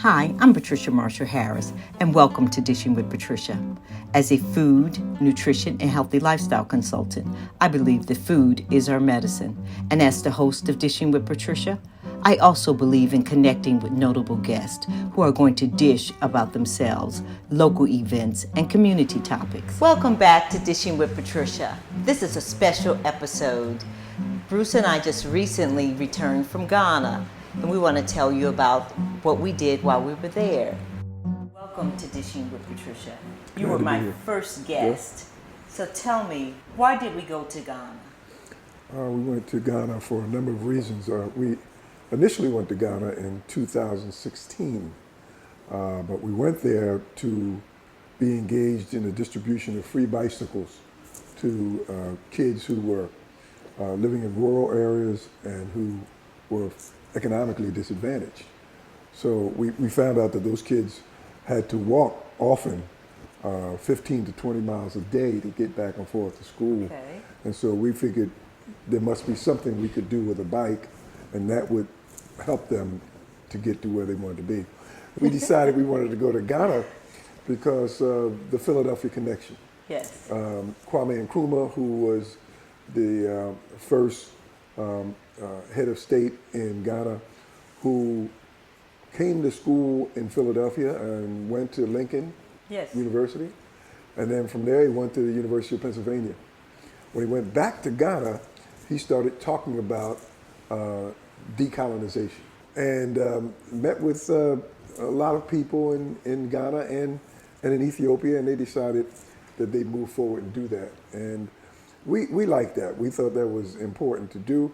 Hi, I'm Patricia Marshall Harris, and welcome to Dishing with Patricia. As a food, nutrition, and healthy lifestyle consultant, I believe that food is our medicine. And as the host of Dishing with Patricia, I also believe in connecting with notable guests who are going to dish about themselves, local events, and community topics. Welcome back to Dishing with Patricia. This is a special episode. Bruce and I just recently returned from Ghana, and we want to tell you about what we did while we were there. Welcome to Dishing with Patricia. You were my first guest. Yes. So tell me, why did we go to Ghana? We went to Ghana for a number of reasons. We initially went to Ghana in 2016, but we went there to be engaged in the distribution of free bicycles to kids who were living in rural areas and who were economically disadvantaged. So we found out that those kids had to walk often 15 to 20 miles a day to get back and forth to school. Okay. And so we figured there must be something we could do with a bike, and that would help them to get to where they wanted to be. We decided we wanted to go to Ghana because of the Philadelphia connection. Yes. Kwame Nkrumah, who was the first head of state in Ghana, who came to school in Philadelphia and went to Lincoln University. And then from there he went to the University of Pennsylvania. When he went back to Ghana, he started talking about decolonization and met with a lot of people in Ghana and in Ethiopia, and they decided that they'd move forward and do that. And we liked that. We thought that was important to do,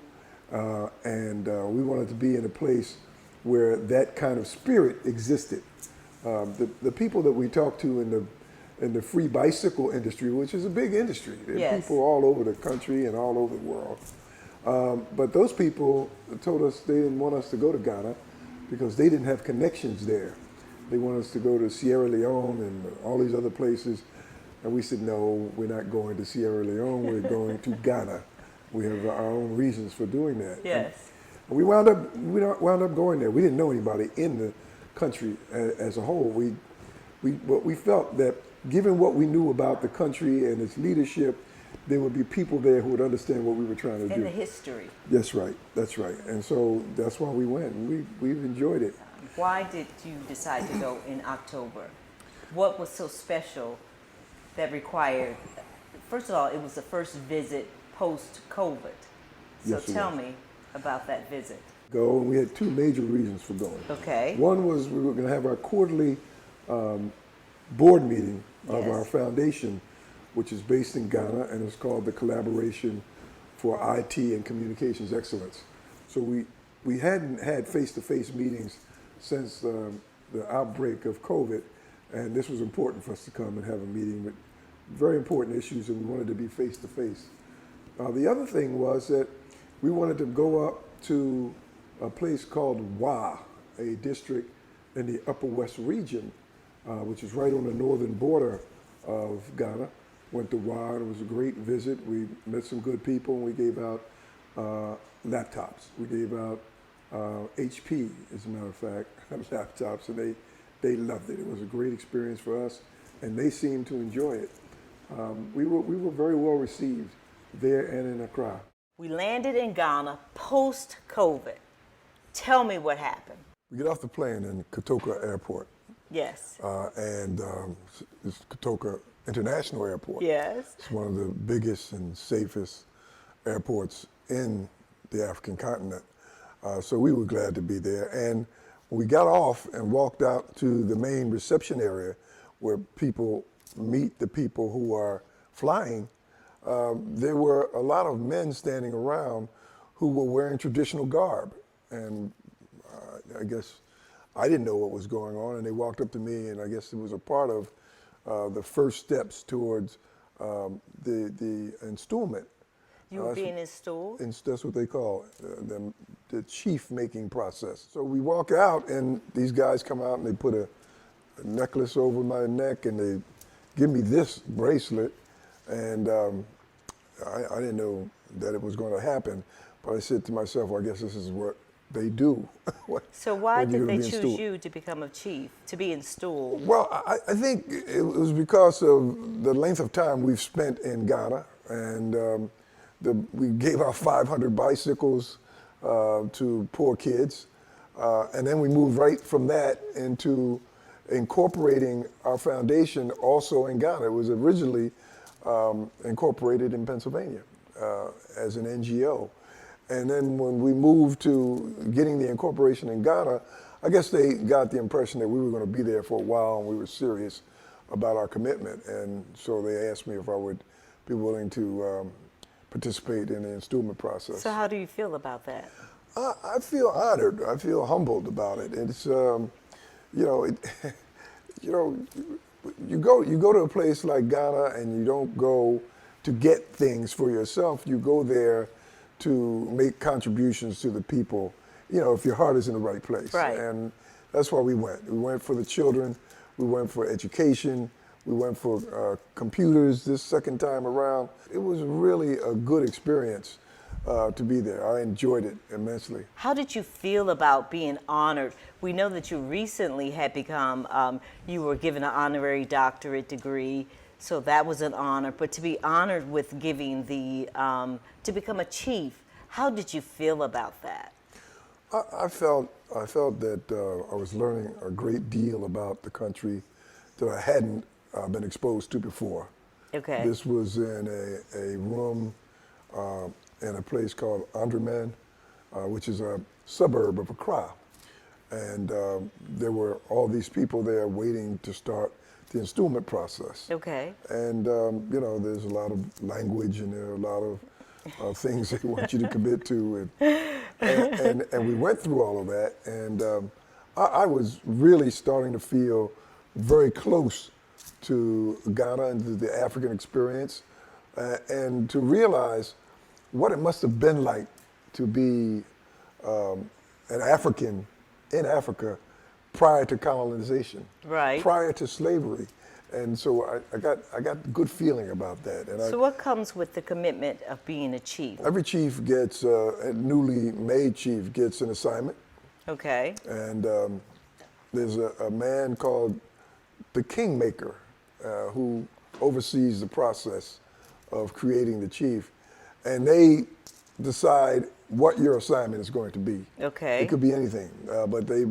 and we wanted to be in a place where that kind of spirit existed. The people that we talked to in the free bicycle industry, which is a big industry, there are people all over the country and all over the world. But those people told us they didn't want us to go to Ghana because they didn't have connections there. They wanted us to go to Sierra Leone and all these other places. And we said, no, we're not going to Sierra Leone, we're going to Ghana. We have our own reasons for doing that. Yes. And we wound up going there. We didn't know anybody in the country as a whole. But we felt that given what we knew about the country and its leadership, there would be people there who would understand what we were trying to do. And the history. That's right. And so that's why we went, and we've enjoyed it. Why did you decide to go in October? What was so special that required, first of all, it was the first visit post-COVID. So tell me about that visit. And we had two major reasons for going. Okay. One was we were going to have our quarterly board meeting of our foundation, which is based in Ghana, and it's called the Collaboration for IT and Communications Excellence. So we hadn't had face-to-face meetings since the outbreak of COVID, and this was important for us to come and have a meeting with very important issues, and we wanted to be face-to-face. The other thing was that we wanted to go up to a place called Wa, a district in the Upper West region, which is right on the northern border of Ghana. Went to Wa, and it was a great visit. We met some good people, and we gave out laptops. We gave out HP, as a matter of fact, laptops, and they loved it. It was a great experience for us, and they seemed to enjoy it. We were very well received there and in Accra. We landed in Ghana post-COVID. Tell me what happened. We get off the plane in Kotoka Airport. Yes. And it's Kotoka International Airport. Yes. It's one of the biggest and safest airports in the African continent. So we were glad to be there. And when we got off and walked out to the main reception area where people meet the people who are flying, there were a lot of men standing around who were wearing traditional garb. And I guess I didn't know what was going on, and they walked up to me, and I guess it was a part of the first steps towards the installment. You were being installed? That's what they call the chief making process. So we walk out, and these guys come out, and they put a necklace over my neck, and they give me this bracelet, and I didn't know that it was going to happen, but I said to myself, well, I guess this is what they do. So why when you're did they gonna be choose installed. you to become a chief, to be installed? Well, I think it was because of the length of time we've spent in Ghana, and we gave out 500 bicycles to poor kids, and then we moved right from that into incorporating our foundation also in Ghana. It was originally incorporated in Pennsylvania as an NGO. And then when we moved to getting the incorporation in Ghana, I guess they got the impression that we were going to be there for a while and we were serious about our commitment. And so they asked me if I would be willing to participate in the installment process. So how do you feel about that? I feel honored. I feel humbled about it. It's, you know, you go to a place like Ghana and you don't go to get things for yourself. You go there to make contributions to the people, you know, if your heart is in the right place. Right. And that's why we went. We went for the children, we went for education, we went for computers this second time around. It was really a good experience to be there. I enjoyed it immensely. How did you feel about being honored? We know that you recently had become, you were given an honorary doctorate degree, so that was an honor. But to be honored with giving the, to become a chief, how did you feel about that? I felt that I was learning a great deal about the country that I hadn't been exposed to before. Okay. This was in a room in a place called Andreman, which is a suburb of Accra. And there were all these people there waiting to start the installment process. Okay. And, you know, there's a lot of language and there are a lot of things they want you to commit to. And we went through all of that. And I was really starting to feel very close to Ghana and to the African experience, and to realize what it must have been like to be an African in Africa prior to colonization, Right. prior to slavery. And so I got good feeling about that. And So what comes with the commitment of being a chief? every chief gets, a newly made chief gets an assignment. Okay. And there's a man called the Kingmaker who oversees the process of creating the chief. And they decide what your assignment is going to be. Okay. It could be anything, but they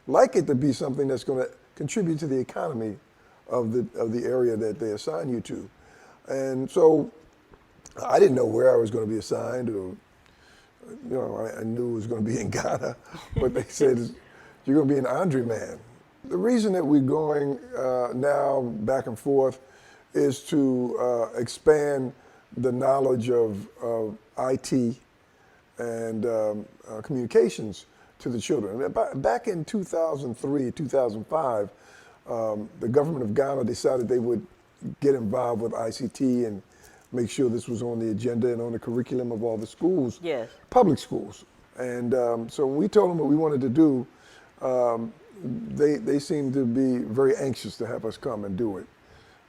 like it to be something that's going to contribute to the economy of the area that they assign you to. And so I didn't know where I was going to be assigned, or, you know, I knew it was going to be in Ghana, but they said, you're going to be an Andre man. The reason that we're going now back and forth is to expand the knowledge of IT and communications to the children. Back in 2003, 2005, the government of Ghana decided they would get involved with ICT and make sure this was on the agenda and on the curriculum of all the schools, Yes. public schools. And so when we told them what we wanted to do, they seemed to be very anxious to have us come and do it.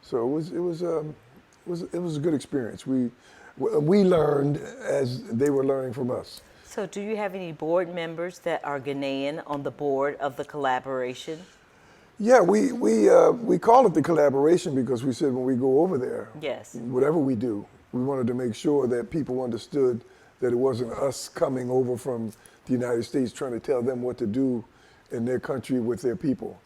So it was a good experience. We learned as they were learning from us. So do you have any board members that are Ghanaian on the board of the collaboration? Yeah, we call it the collaboration because we said when we go over there, Yes. whatever we do, we wanted to make sure that people understood that it wasn't us coming over from the United States trying to tell them what to do in their country with their people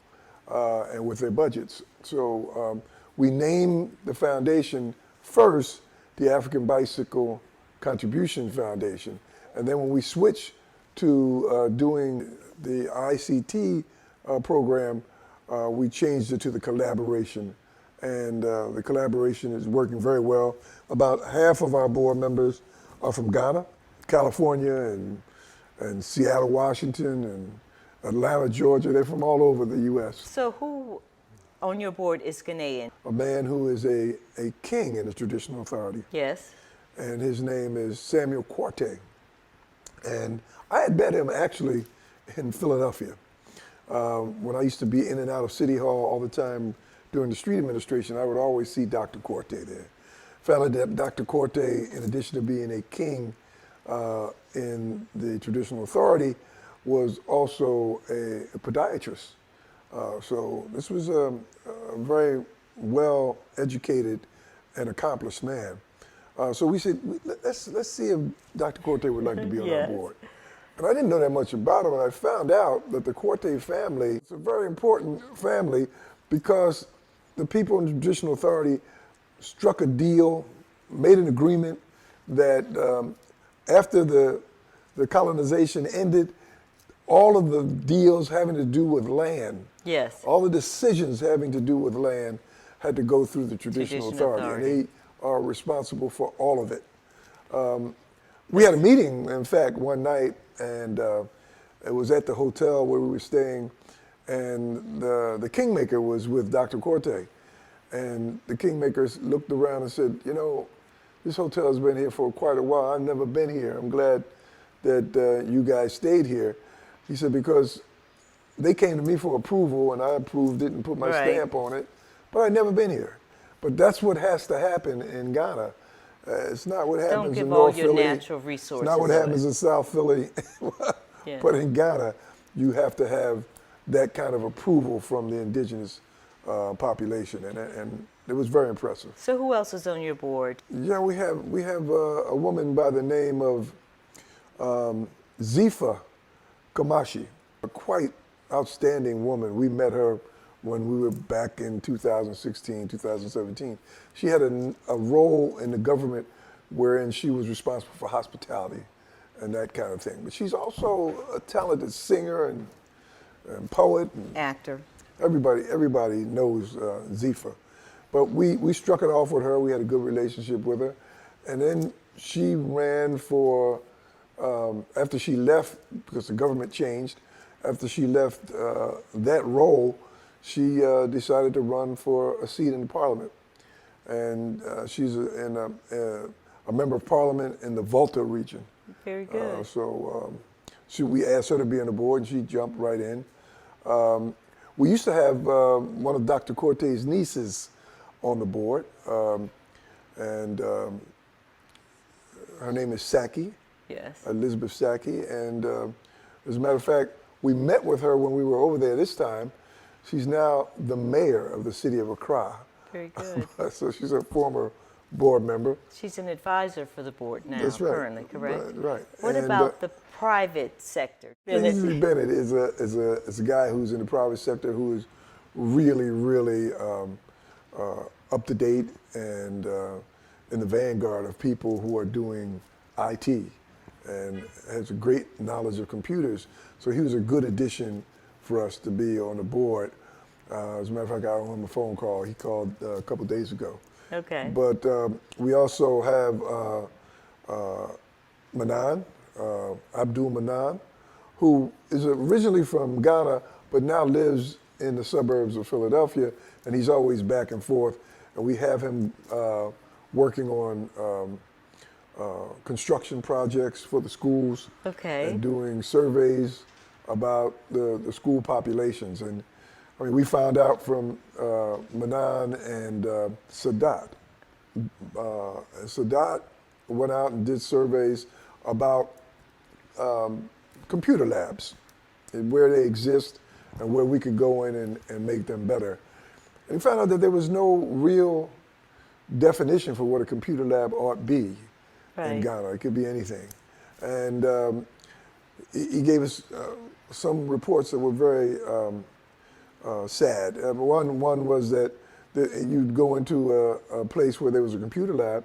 and with their budgets. So we named the foundation first the African Bicycle Contribution Foundation. And then when we switched to doing the ICT program, we changed it to the collaboration. And the collaboration is working very well. About half of our board members are from Ghana, California, and Seattle, Washington, and Atlanta, Georgia. They're from all over the U.S. So who on your board is Ghanaian? A man who is a king in the traditional authority. Yes. And his name is Samuel Quarte. And I had met him actually in Philadelphia. When I used to be in and out of City Hall all the time during the street administration, I would always see Dr. Quarte there. Found out that Dr. Quarte, in addition to being a king in the traditional authority, was also a podiatrist. So this was a very well-educated and accomplished man. So we said, let's see if Dr. Corte would like to be on our board. And I didn't know that much about him, and I found out that the Corte family is a very important family because the people in the Traditional Authority struck a deal, made an agreement that after the colonization ended, all of the deals having to do with land, all the decisions having to do with land had to go through the Traditional Authority, and they are responsible for all of it. We had a meeting, in fact, one night, and it was at the hotel where we were staying, and the Kingmaker was with Dr. Corte. And the Kingmakers looked around and said, you know, this hotel has been here for quite a while. I've never been here. I'm glad that you guys stayed here. He said, because they came to me for approval, and I approved it and put my stamp on it, but I'd never been here. But that's what has to happen in Ghana. It's not what happens in North Philly. Don't give all your natural resources. It's not what happens in South Philly. But in Ghana, you have to have that kind of approval from the indigenous population, and it was very impressive. So who else is on your board? Yeah, we have a woman by the name of Zifa Kamashi, a quite outstanding woman. We met her when we were back in 2016, 2017. She had a role in the government wherein she was responsible for hospitality and that kind of thing. But she's also a talented singer and poet. And actor. Everybody knows Zifa. But we struck it off with her. We had a good relationship with her. And then she ran for, after she left, because the government changed, after she left that role, she decided to run for a seat in the parliament. And she's a member of parliament in the Volta region. Very good. We asked her to be on the board, and she jumped right in. We used to have one of Dr. Corte's nieces on the board, and her name is Saki. Yes. Elizabeth Saki, and as a matter of fact, we met with her when we were over there this time. She's now the mayor of the city of Accra. Very good. So she's a former board member. She's an advisor for the board now, That's right. currently, correct? Right. What about the private sector? Bennett is a guy who's in the private sector who is really up to date and in the vanguard of people who are doing IT and has a great knowledge of computers. So he was a good addition for us to be on the board. As a matter of fact, I owe him a phone call. He called a couple days ago. Okay. But we also have Manan, Abdul Manan, who is originally from Ghana, but now lives in the suburbs of Philadelphia, and he's always back and forth. And we have him working on construction projects for the schools, and doing surveys about the school populations. And I mean, we found out from Manan and Sadat. Sadat went out and did surveys about computer labs and where they exist and where we could go in and make them better. And we found out that there was no real definition for what a computer lab ought be in Ghana. It could be anything. And he gave us some reports that were very sad. One was that you'd go into a place where there was a computer lab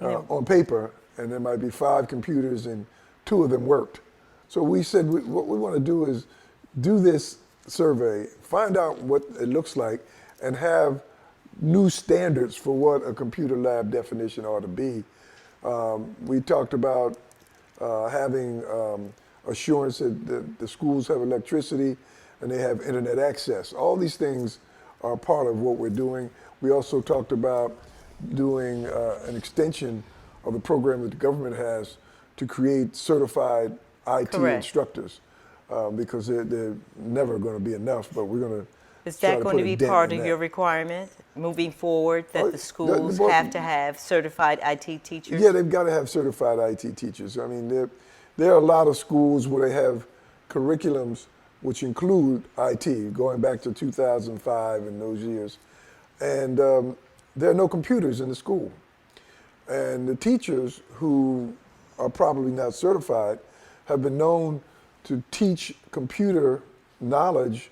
on paper, and there might be 5 computers and 2 of them worked. So we said what we want to do is do this survey, find out what it looks like, and have new standards for what a computer lab definition ought to be. We talked about having assurance that the schools have electricity and they have internet access. All these things are part of what we're doing. We also talked about doing an extension of the program that the government has to create certified IT instructors, because they're never going to be enough, but we're going to Is that going to be part of your requirement moving forward, that the schools have to have certified IT teachers? Yeah, they've got to have certified IT teachers. I mean, there are a lot of schools where they have curriculums which include IT, going back to 2005 and those years. And there are no computers in the school. And the teachers, who are probably not certified, have been known to teach computer knowledge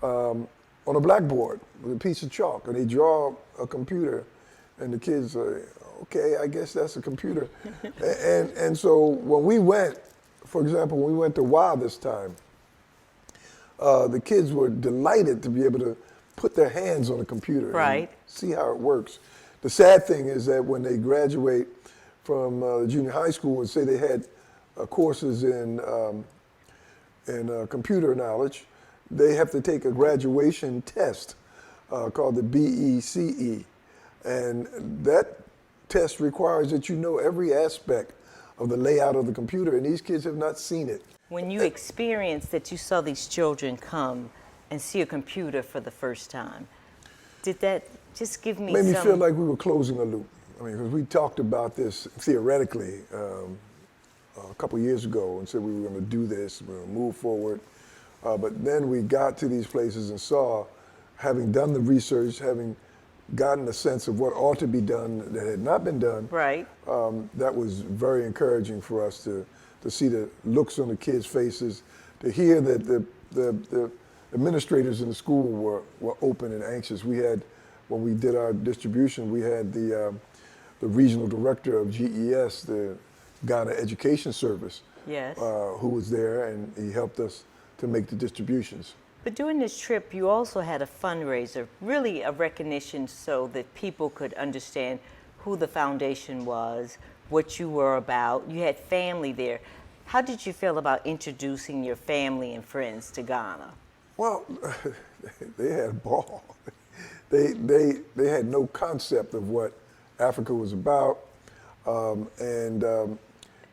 on a blackboard with a piece of chalk. And they draw a computer, and the kids say, okay, I guess that's a computer. and so when we went, for example, when we went to WA this time, the kids were delighted to be able to put their hands on a computer right. and see how it works. The sad thing is that when they graduate from junior high school and say they had courses in computer knowledge, they have to take a graduation test called the BECE. And that test requires that you know every aspect of the layout of the computer, and these kids have not seen it. When you experienced that you saw these children come and see a computer for the first time, did that just give me Made me feel like we were closing a loop. I mean, because we talked about this theoretically a couple years ago and said we were going to do this, we were going to move forward. But then we got to these places and saw, having done the research, having gotten a sense of what ought to be done that had not been done, right. That was very encouraging for us to see the looks on the kids' faces, to hear that the administrators in the school were open and anxious. We had, when we did our distribution, we had the regional director of GES, the Ghana Education Service, yes. Who was there, and he helped us to make the distributions. But during this trip, you also had a fundraiser, really a recognition so that people could understand who the foundation was, what you were about. You had family there. How did you feel about introducing your family and friends to Ghana? Well, they had a ball. They had no concept of what Africa was about, you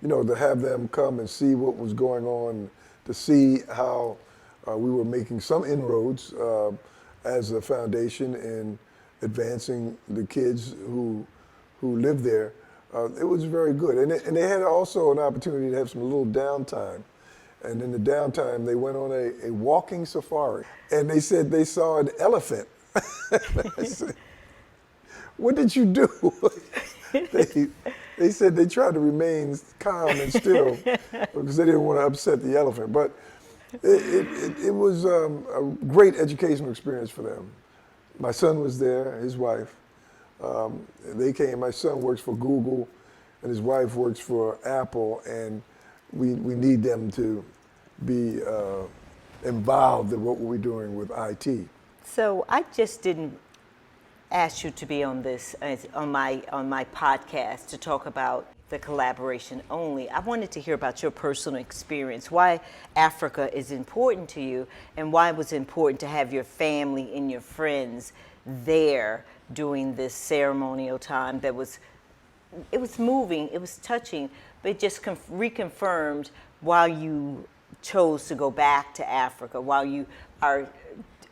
know, to have them come and see what was going on, to see how we were making some inroads as a foundation in advancing the kids who live there. It was very good. And they had also an opportunity to have some little downtime. And in the downtime, they went on a walking safari. And they said they saw an elephant. I said, what did you do? They said they tried to remain calm and still because they didn't want to upset the elephant. But it was a great educational experience for them. My son was there, his wife. They came. My son works for Google, and his wife works for Apple, and we need them to be involved in what we're doing with IT. So I just didn't ask you to be on this on my podcast to talk about the collaboration only. I wanted to hear about your personal experience, why Africa is important to you, and why it was important to have your family and your friends there during this ceremonial time. It was moving, it was touching, but it just reconfirmed why you chose to go back to Africa, while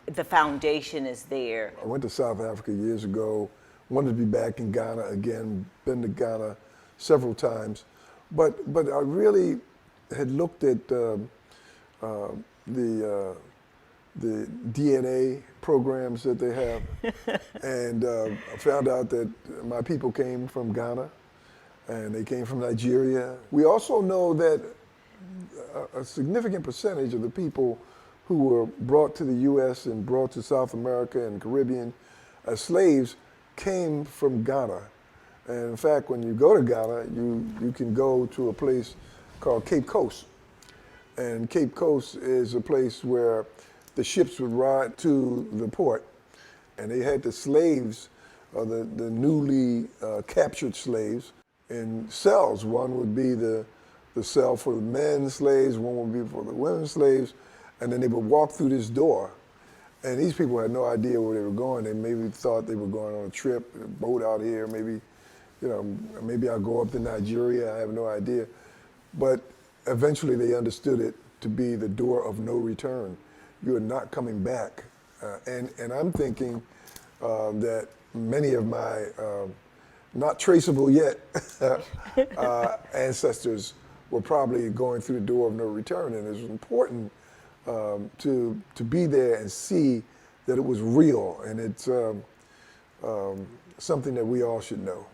the foundation is there. I went to South Africa years ago, wanted to be back in Ghana again, been to Ghana several times, but I really had looked at the DNA programs that they have, and I found out that my people came from Ghana, and they came from Nigeria. We also know that a significant percentage of the people who were brought to the U.S. and brought to South America and Caribbean as slaves came from Ghana. And in fact, when you go to Ghana, you can go to a place called Cape Coast. And Cape Coast is a place where the ships would ride to the port, and they had the slaves, the newly captured slaves, in cells. One would be the cell for the men's slaves, one would be for the women's slaves, and then they would walk through this door. And these people had no idea where they were going. They maybe thought they were going on a trip, a boat out here, maybe, you know, maybe I'll go up to Nigeria, I have no idea. But eventually they understood it to be the door of no return. You are not coming back. And I'm thinking that many of my not traceable yet ancestors were probably going through the door of no return, and it was important to be there and see that it was real, and it's something that we all should know.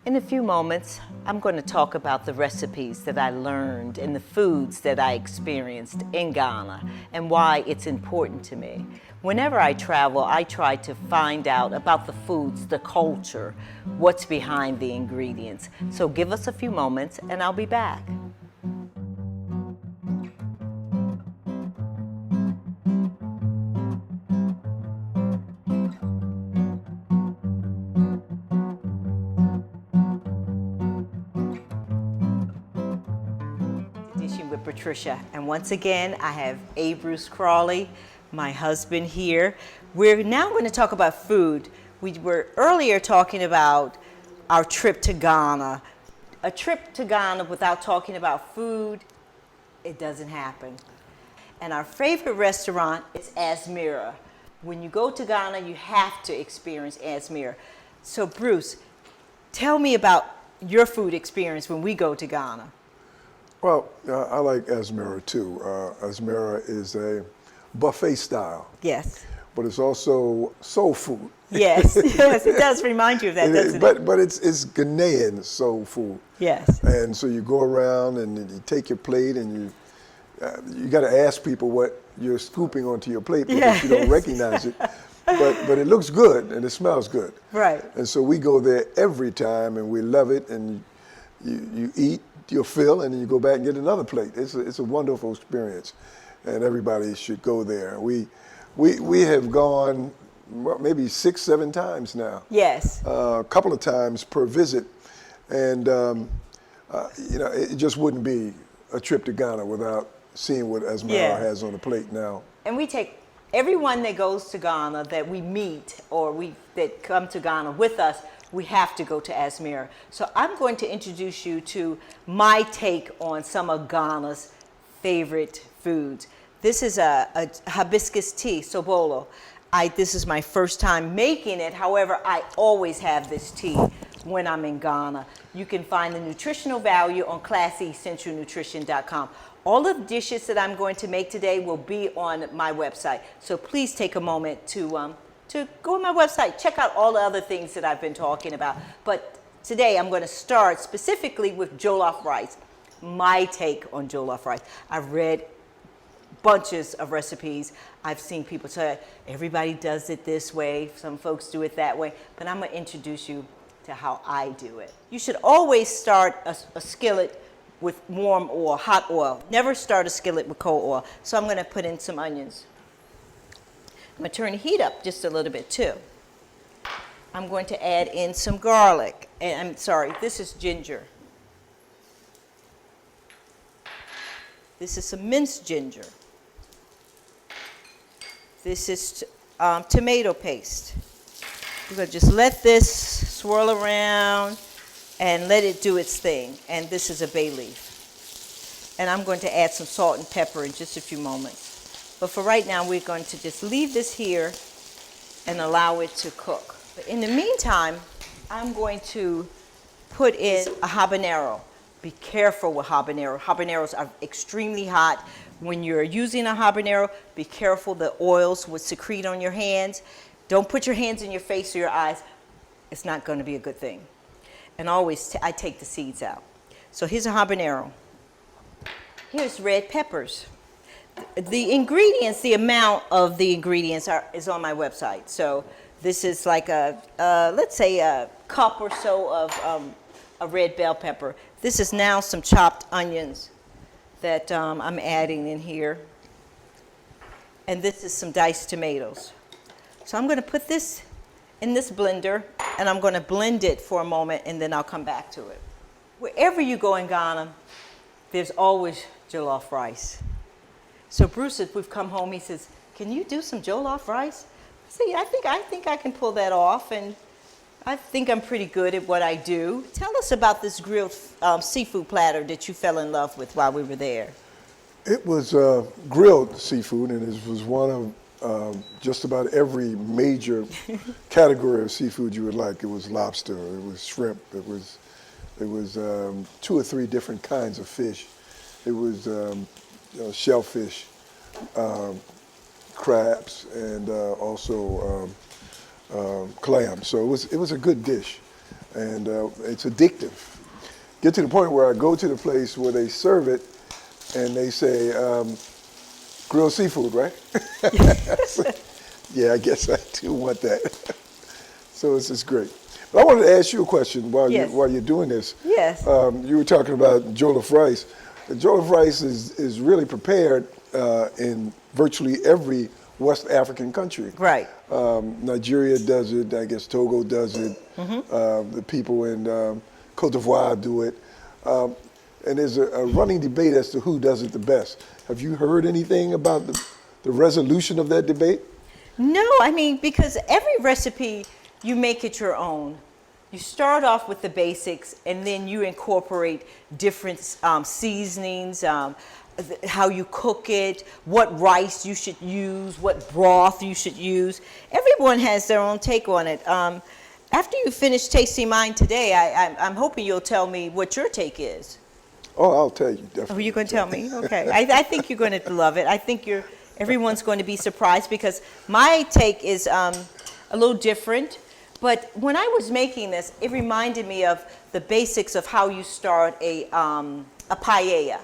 In a few moments, I'm going to talk about the recipes that I learned and the foods that I experienced in Ghana and why it's important to me. Whenever I travel, I try to find out about the foods, the culture, what's behind the ingredients. So give us a few moments and I'll be back. With Patricia, and once again I have A.Bruce Crawley, my husband, here. We're now going to talk about food. We were earlier talking about our trip to Ghana. A trip to Ghana without talking about food, it doesn't happen. And our favorite restaurant is Asmira. When you go to Ghana, you have to experience Asmira. So Bruce, tell me about your food experience when we go to Ghana. Well, I like Asmira too. Asmira is a buffet style. Yes. But it's also soul food. Yes, yes, it does remind you of that, doesn't it? But it's Ghanaian soul food. Yes. And so you go around and you take your plate and you got to ask people what you're scooping onto your plate because you don't recognize it. But it looks good and it smells good. Right. And so we go there every time and we love it, and you eat your fill and then you go back and get another plate. It's a wonderful experience, and everybody should go there. We have gone maybe 6-7 times now. Yes. A couple of times per visit, and it just wouldn't be a trip to Ghana without seeing what Asmara has on the plate now. And we take everyone that goes to Ghana that we meet or that come to Ghana with us, we have to go to Asmira. So I'm going to introduce you to my take on some of Ghana's favorite foods. This is a hibiscus tea, sobolo. This is my first time making it. However, I always have this tea when I'm in Ghana. You can find the nutritional value on ClassyEssentialNutrition.com. All of the dishes that I'm going to make today will be on my website. So please take a moment to go on my website, check out all the other things that I've been talking about. But today I'm going to start specifically with jollof rice, my take on jollof rice. I've read bunches of recipes. I've seen people say, everybody does it this way, some folks do it that way, but I'm going to introduce you to how I do it. You should always start a skillet with warm oil, hot oil. Never start a skillet with cold oil. So I'm going to put in some onions. I'm going to turn the heat up just a little bit too. I'm going to add in some garlic. And I'm sorry, this is ginger. This is some minced ginger. This is tomato paste. We're going to just let this swirl around and let it do its thing. And this is a bay leaf. And I'm going to add some salt and pepper in just a few moments. But for right now, we're going to just leave this here and allow it to cook. But in the meantime, I'm going to put in a habanero. Be careful with habanero. Habaneros are extremely hot. When you're using a habanero, be careful the oils would secrete on your hands. Don't put your hands in your face or your eyes. It's not going to be a good thing. And always, I take the seeds out. So here's a habanero. Here's red peppers. The ingredients, the amount of the ingredients is on my website. So this is like let's say a cup or so of a red bell pepper. This is now some chopped onions that I'm adding in here. And this is some diced tomatoes. So I'm going to put this in this blender, and I'm going to blend it for a moment, and then I'll come back to it. Wherever you go in Ghana, there's always jollof rice. So Bruce, if we've come home, he says, "Can you do some jollof rice?" I say, I think I can pull that off, and I think I'm pretty good at what I do. Tell us about this grilled seafood platter that you fell in love with while we were there. It was grilled seafood, and it was one of just about every major category of seafood you would like. It was lobster, it was shrimp, it was There was 2 or 3 different kinds of fish. It was shellfish, crabs, and also clams. So it was a good dish, and it's addictive. Get to the point where I go to the place where they serve it, and they say, grilled seafood, right? Yeah, I guess I do want that. So it's great. But I wanted to ask you a question while you're doing this. Yes. You were talking about jollof rice. The jollof rice is really prepared in virtually every West African country. Right. Nigeria does it. I guess Togo does it. The people in Cote d'Ivoire do it. And there's a running debate as to who does it the best. Have you heard anything about the resolution of that debate? No, I mean, because every recipe, you make it your own. You start off with the basics, and then you incorporate different seasonings, how you cook it, what rice you should use, what broth you should use. Everyone has their own take on it. After you finish tasting mine today, I'm hoping you'll tell me what your take is. Oh, I'll tell you, definitely. Oh, you're going to tell me? Okay. I think you're going to love it. I think everyone's going to be surprised because my take is a little different. But when I was making this, it reminded me of the basics of how you start a paella.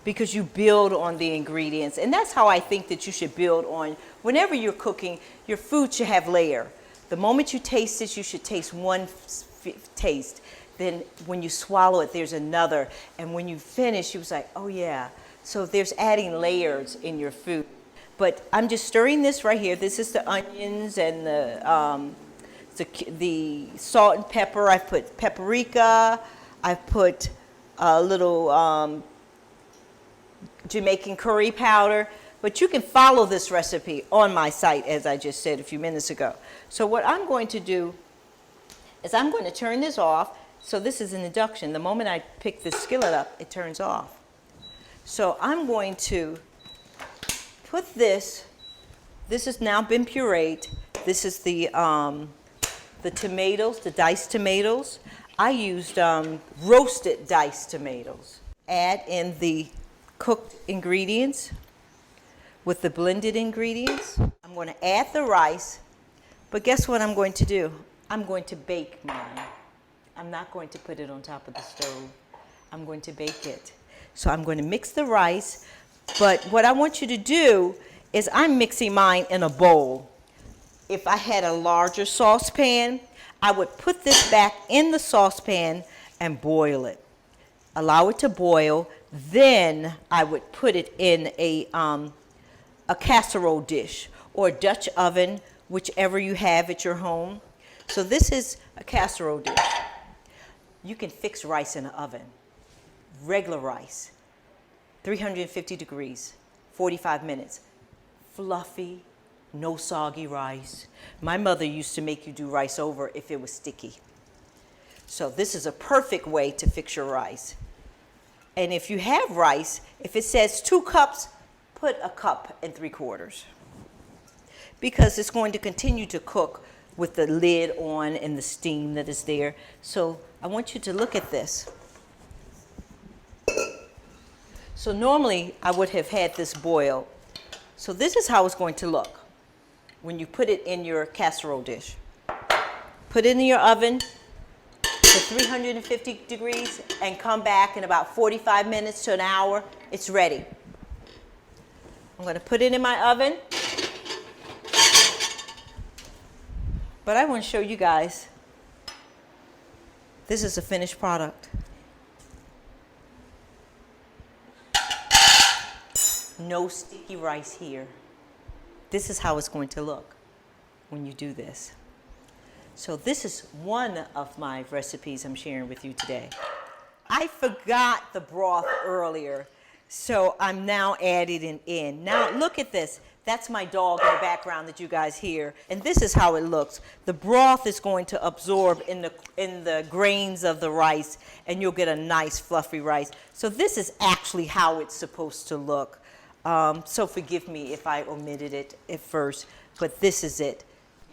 Because you build on the ingredients. And that's how I think that you should build on. Whenever you're cooking, your food should have layer. The moment you taste it, you should taste one taste. Then when you swallow it, there's another. And when you finish, you was like, oh yeah. So there's adding layers in your food. But I'm just stirring this right here. This is the onions and the salt and pepper. I've put paprika. I've put a little Jamaican curry powder. But you can follow this recipe on my site, as I just said a few minutes ago. So what I'm going to do is I'm going to turn this off. So this is an induction. The moment I pick the skillet up, it turns off. So I'm going to put this has now been pureed. This is the tomatoes, the diced tomatoes. I used roasted diced tomatoes. Add in the cooked ingredients with the blended ingredients. I'm going to add the rice, but guess what I'm going to do? I'm going to bake mine. I'm not going to put it on top of the stove. I'm going to bake it. So I'm going to mix the rice, but what I want you to do is I'm mixing mine in a bowl. If I had a larger saucepan, I would put this back in the saucepan and boil it. Allow it to boil, then I would put it in a casserole dish or a Dutch oven, whichever you have at your home. So this is a casserole dish. You can fix rice in an oven. Regular rice, 350 degrees, 45 minutes. Fluffy, no soggy rice. My mother used to make you do rice over if it was sticky. So this is a perfect way to fix your rice. And if you have rice, if it says 2 cups, put 1 3/4 cups. Because it's going to continue to cook with the lid on and the steam that is there. So I want you to look at this. So normally I would have had this boil. So this is how it's going to look when you put it in your casserole dish. Put it in your oven to 350 degrees and come back in about 45 minutes to an hour. It's ready. I'm going to put it in my oven. But I want to show you guys, this is a finished product. No sticky rice here. This is how it's going to look when you do this. So this is one of my recipes I'm sharing with you today. I forgot the broth earlier, so I'm now adding it in. Now look at this. That's my dog in the background that you guys hear. And this is how it looks. The broth is going to absorb in the grains of the rice, and you'll get a nice fluffy rice. So this is actually how it's supposed to look. So forgive me if I omitted it at first, but this is it.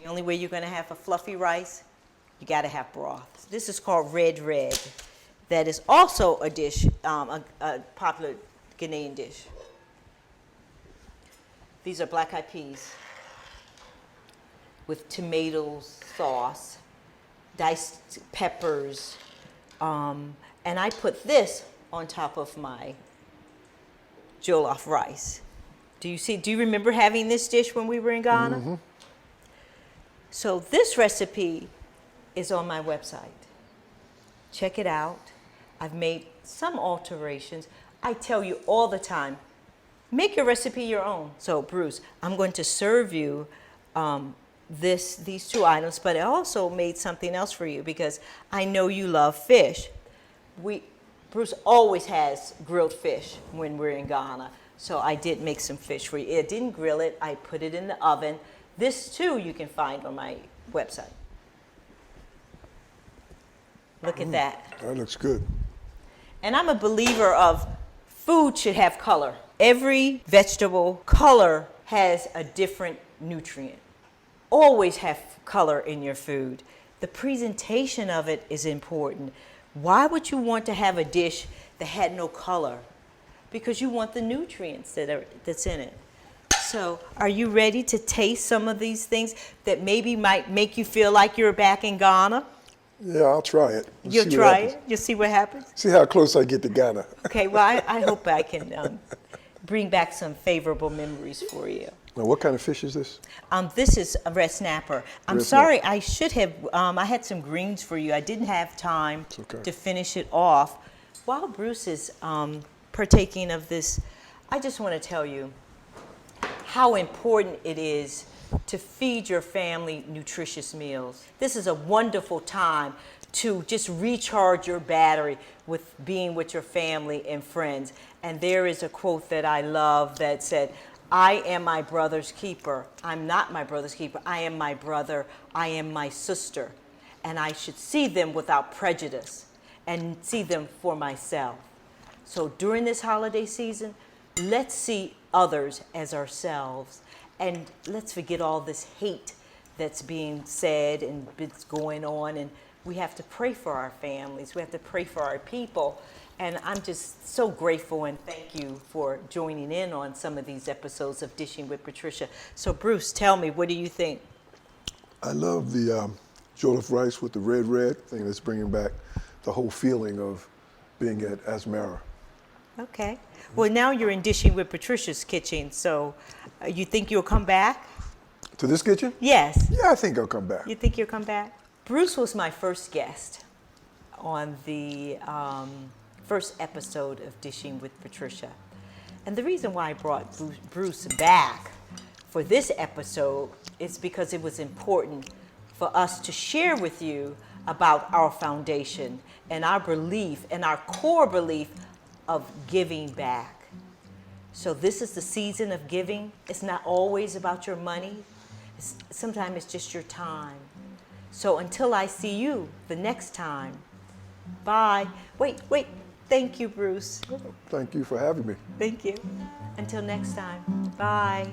The only way you're going to have a fluffy rice, you got to have broth. This is called red. that is also a dish, a popular Ghanaian dish. These are black-eyed peas with tomato sauce, diced peppers, and I put this on top of my jollof rice. Do you remember having this dish when we were in Ghana? Mm-hmm. So this recipe is on my website. Check it out. I've made some alterations. I tell you all the time, make your recipe your own. So Bruce, I'm going to serve you these two items, but I also made something else for you because I know you love fish. Bruce always has grilled fish when we're in Ghana. So I did make some fish for you. I didn't grill it. I put it in the oven. This too you can find on my website. Look at that. That looks good. And I'm a believer of food should have color. Every vegetable color has a different nutrient. Always have color in your food. The presentation of it is important. Why would you want to have a dish that had no color? Because you want the nutrients that's in it. So are you ready to taste some of these things that maybe might make you feel like you're back in Ghana? Yeah, I'll try it. You'll try it? You'll see what happens? See how close I get to Ghana. Okay, well, I hope I can bring back some favorable memories for you. Now, what kind of fish is this? This is a red snapper. I'm sorry, I should have, I had some greens for you. I didn't have time to finish it off. While Bruce is partaking of this, I just want to tell you how important it is to feed your family nutritious meals. This is a wonderful time to just recharge your battery with being with your family and friends. And there is a quote that I love that said, I am my brother's keeper. I'm not my brother's keeper. I am my brother. I am my sister. And I should see them without prejudice and see them for myself. So during this holiday season, let's see others as ourselves. And let's forget all this hate that's being said and it's going on. And we have to pray for our families. We have to pray for our people. And I'm just so grateful and thank you for joining in on some of these episodes of Dishing with Patricia. So Bruce, tell me, what do you think? I love the jollof rice with the red thing that's bringing back the whole feeling of being at Asmara. Okay. Well, now you're in Dishing with Patricia's kitchen, so you think you'll come back? To this kitchen? Yes. Yeah, I think I'll come back. You think you'll come back? Bruce was my first guest on the first episode of Dishing with Patricia. And the reason why I brought Bruce back for this episode is because it was important for us to share with you about our foundation and our belief and our core belief of giving back. So this is the season of giving. It's not always about your money. Sometimes it's just your time. So until I see you the next time, bye. Wait. Thank you, Bruce. Thank you for having me. Thank you. Until next time, bye.